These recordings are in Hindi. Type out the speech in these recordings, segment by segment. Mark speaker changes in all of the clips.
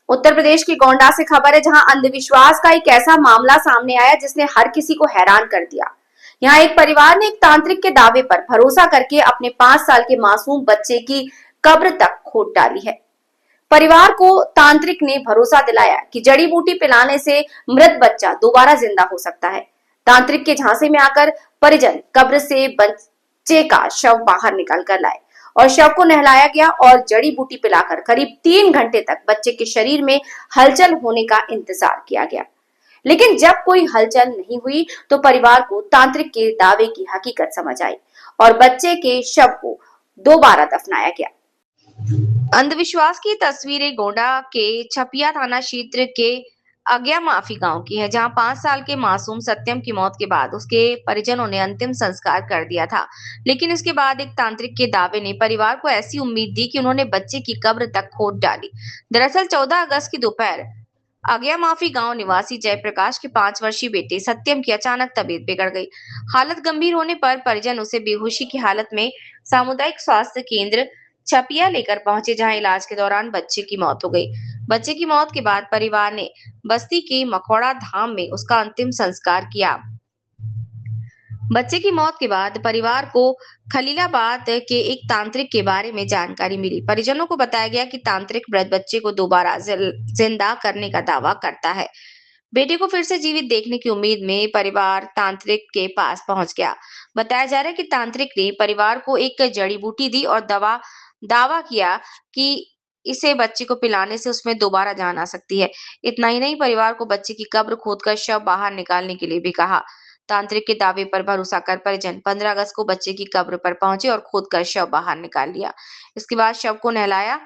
Speaker 1: उत्तर प्रदेश के गोंडा से खबर है, जहां अंधविश्वास का एक ऐसा मामला सामने आया जिसने हर किसी को हैरान कर दिया। यहाँ एक परिवार ने एक तांत्रिक के दावे पर भरोसा करके अपने 5 साल के मासूम बच्चे की कब्र तक खोद डाली है। परिवार को तांत्रिक ने भरोसा दिलाया कि जड़ी बूटी पिलाने से मृत बच्चा दोबारा जिंदा हो सकता है। तांत्रिक के झांसे में आकर परिजन कब्र से बच्चे का शव बाहर निकाल कर लाए और शव को नहलाया गया और जड़ी बूटी पिलाकर करीब 3 घंटे तक बच्चे के शरीर में हलचल होने का इंतजार किया गया। लेकिन जब कोई हलचल नहीं हुई तो परिवार को तांत्रिक के दावे की हकीकत समझ आई और बच्चे के शव को दोबारा दफनाया गया। अंधविश्वास की तस्वीरें गोंडा के छपिया थाना क्षेत्र के अज्ञा माफी गांव की है, जहां 5 साल के मासूम सत्यम की मौत के बाद उसके परिजनों ने अंतिम संस्कार कर दिया था। लेकिन इसके बाद एक तांत्रिक के दावे ने परिवार को ऐसी उम्मीद दी कि उन्होंने बच्चे की कब्र तक खोद डाली। दरअसल 14 अगस्त की दोपहर अज्ञा माफी गांव निवासी जयप्रकाश के 5 वर्षीय बेटे सत्यम की अचानक तबीयत बिगड़ गई। हालत गंभीर होने पर परिजन उसे बेहोशी की हालत में सामुदायिक स्वास्थ्य केंद्र छपिया लेकर पहुंचे, जहां इलाज के दौरान बच्चे की मौत हो गई। बच्चे की मौत के बाद परिवार ने बस्ती के मखौड़ा धाम में उसका अंतिम संस्कार किया। बच्चे की मौत के बाद परिवार को खलीलाबाद के एक तांत्रिक के बारे में जानकारी मिली। परिजनों को बताया गया कि तांत्रिक मृत बच्चे को दोबारा जिंदा करने का दावा करता है। बेटे को फिर से जीवित देखने की उम्मीद में परिवार तांत्रिक के पास पहुंच गया। बताया जा रहा है कि तांत्रिक ने परिवार को एक जड़ी बूटी दी और दावा किया कि इसे बच्चे को पिलाने से उसमें दोबारा जान आ सकती है। इतना ही नहीं, परिवार को बच्चे की कब्र खोदकर शव बाहर निकालने के लिए भी कहा। तांत्रिक के दावे पर भरोसा कर परिजन 15 अगस्त को बच्चे की कब्र पर पहुंचे और खोदकर शव बाहर निकाल लिया। इसके बाद शव को नहलाया,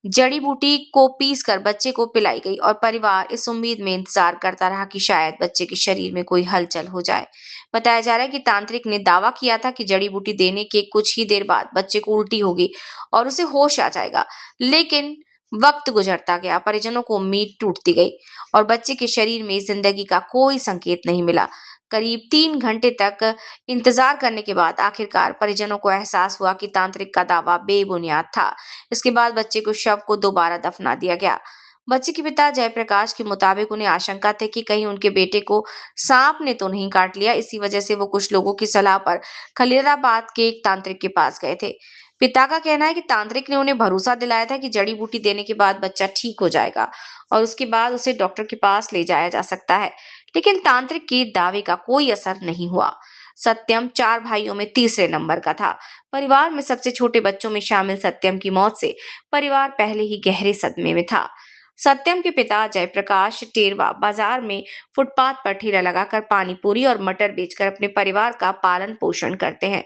Speaker 1: जड़ी बूटी को पीसकर बच्चे को पिलाई गई और परिवार इस उम्मीद में इंतजार करता रहा कि शायद बच्चे के शरीर में कोई हलचल हो जाए। बताया जा रहा है कि तांत्रिक ने दावा किया था कि जड़ी बूटी देने के कुछ ही देर बाद बच्चे को उल्टी होगी और उसे होश आ जाएगा। लेकिन वक्त गुजरता गया, परिजनों को उम्मीद टूटती गई और बच्चे के शरीर में जिंदगी का कोई संकेत नहीं मिला। करीब 3 घंटे तक इंतजार करने के बाद आखिरकार परिजनों को एहसास हुआ कि तांत्रिक का दावा बेबुनियाद था। इसके बाद बच्चे को शव को दोबारा दफना दिया गया। बच्चे के पिता जयप्रकाश के मुताबिक उन्हें आशंका थी कि कहीं उनके बेटे को सांप ने तो नहीं काट लिया। इसी वजह से वो कुछ लोगों की सलाह पर खलीलाबाद के एक तांत्रिक के पास गए थे। पिता का कहना है कि तांत्रिक ने उन्हें भरोसा दिलाया था कि जड़ी बूटी देने के बाद बच्चा ठीक हो जाएगा और उसके बाद उसे डॉक्टर के पास ले जाया जा सकता है। लेकिन तांत्रिक के दावे का कोई असर नहीं हुआ। सत्यम 4 भाइयों में तीसरे नंबर का था। परिवार में सबसे छोटे बच्चों में शामिल सत्यम की मौत से परिवार पहले ही गहरे सदमे में था। सत्यम के पिता जयप्रकाश टेरवा बाजार में फुटपाथ पर ठेला लगाकर पानी पूरी और मटर बेचकर अपने परिवार का पालन पोषण करते हैं।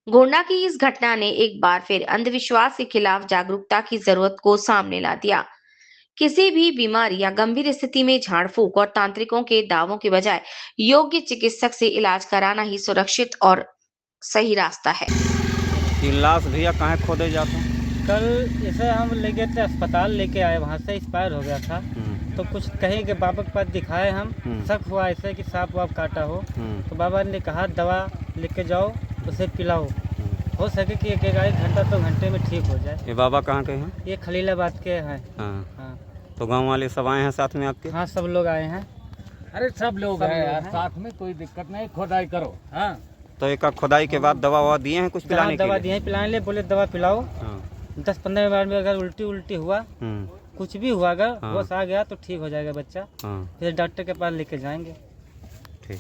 Speaker 1: गोंडा की इस घटना ने एक बार फिर अंधविश्वास के खिलाफ जागरूकता की जरूरत को सामने ला दिया। किसी भी बीमारी या गंभीर स्थिति में झाड़ फूक और तांत्रिकों के दावों के बजाय योग्य चिकित्सक से इलाज कराना ही सुरक्षित और सही रास्ता है।
Speaker 2: ये लाश भैया कहाँ खोदे जाते हैं?
Speaker 3: कल इसे हम ले गए थे अस्पताल, लेके आए, वहाँ से एक्सपायर हो गया था। तो कुछ कहीं के बाबा के पास दिखाए हम, शक हुआ ऐसे कि सांप वाप काटा हो। तो बाबा ने कहा दवा लेके जाओ, उसे पिलाओ, हो सके कि एक घंटा 2 घंटे में ठीक हो जाए।
Speaker 2: ये बाबा कहाँ के हैं?
Speaker 3: ये खलीलाबाद के हैं।
Speaker 2: हाँ।
Speaker 3: हाँ।
Speaker 2: तो गांव वाले सब आए हैं साथ में आपके?
Speaker 3: हाँ, सब लोग आए हैं।
Speaker 4: अरे सब लोग हैं यार, साथ में कोई दिक्कत नहीं, खुदाई करो। हाँ,
Speaker 2: तो एक खुदाई के बाद दवा ववा दिए हैं कुछ पिलाने के
Speaker 3: दवा
Speaker 2: लिए?
Speaker 3: दिए हैं पिलाने लिए, बोले दवा पिलाओ।
Speaker 2: हाँ।
Speaker 3: 10-15 मिनट में अगर उल्टी हुआ, कुछ भी हुआ, अगर होश आ गया तो ठीक हो जाएगा बच्चा।
Speaker 2: हाँ।
Speaker 3: फिर डॉक्टर के पास लेके जाएंगे।
Speaker 2: ठीक।